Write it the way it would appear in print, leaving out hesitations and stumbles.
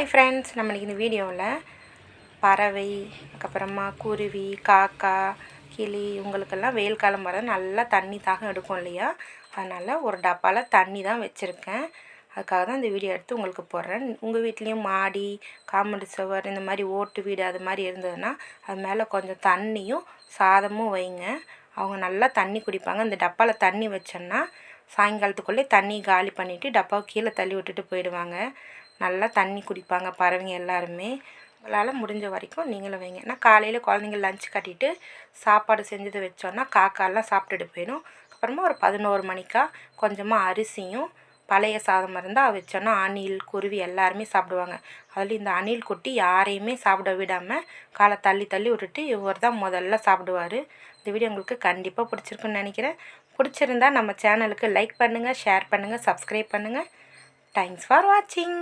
Hi friends, நம்ம இன்றைக்கி இந்த வீடியோவில் பறவை, அதுக்கப்புறமா குருவி, காக்கா, கிளி இவங்களுக்கெல்லாம் வெயில் காலம் வர நல்லா தண்ணி தாகம் எடுக்கும் இல்லையா? அதனால் ஒரு டப்பாவில் தண்ணி தான் வச்சுருக்கேன். அதுக்காக தான் இந்த வீடியோ எடுத்து உங்களுக்கு போடுறேன். உங்கள் வீட்லேயும் மாடி, காம்பவுண்டு சுவர், இந்த மாதிரி ஓட்டு வீடு அது மாதிரி இருந்ததுன்னா அது மேலே கொஞ்சம் தண்ணியும் சாதமும் வைங்க. அவங்க நல்லா தண்ணி குடிப்பாங்க. இந்த டப்பாவில் தண்ணி வச்சோன்னா சாயங்காலத்துக்குள்ளே தண்ணி காலி பண்ணிவிட்டு டப்பாவை கீழே தள்ளி விட்டுட்டு போயிடுவாங்க. நல்லா தண்ணி குடிப்பாங்க பறவைங்க எல்லாருமே. உங்களால் முடிஞ்ச வரைக்கும் நீங்களும் வைங்க. நான் காலையில் குழந்தைங்க லஞ்ச் கட்டிட்டு சாப்பாடு செஞ்சது வச்சோன்னா காக்காலாம் சாப்பிட்டுட்டு போயிடும். அப்புறமா ஒரு 11 மணிக்கா கொஞ்சமாக அரிசியும் பழைய சாதம் இருந்தால் வச்சோன்னா அணில், குருவி எல்லாருமே சாப்பிடுவாங்க. அதில் இந்த அணில் குட்டி யாரையுமே சாப்பிட விடாமல் காலை தள்ளி தள்ளி விட்டுட்டு இவர் தான் முதல்ல சாப்பிடுவார். இந்த வீடியோ உங்களுக்கு கண்டிப்பாக பிடிச்சிருக்குன்னு நினைக்கிறேன். பிடிச்சிருந்தா நம்ம சேனலுக்கு லைக் பண்ணுங்கள், ஷேர் பண்ணுங்கள், சப்ஸ்கிரைப் பண்ணுங்கள். தேங்க்ஸ் ஃபார் வாட்சிங்.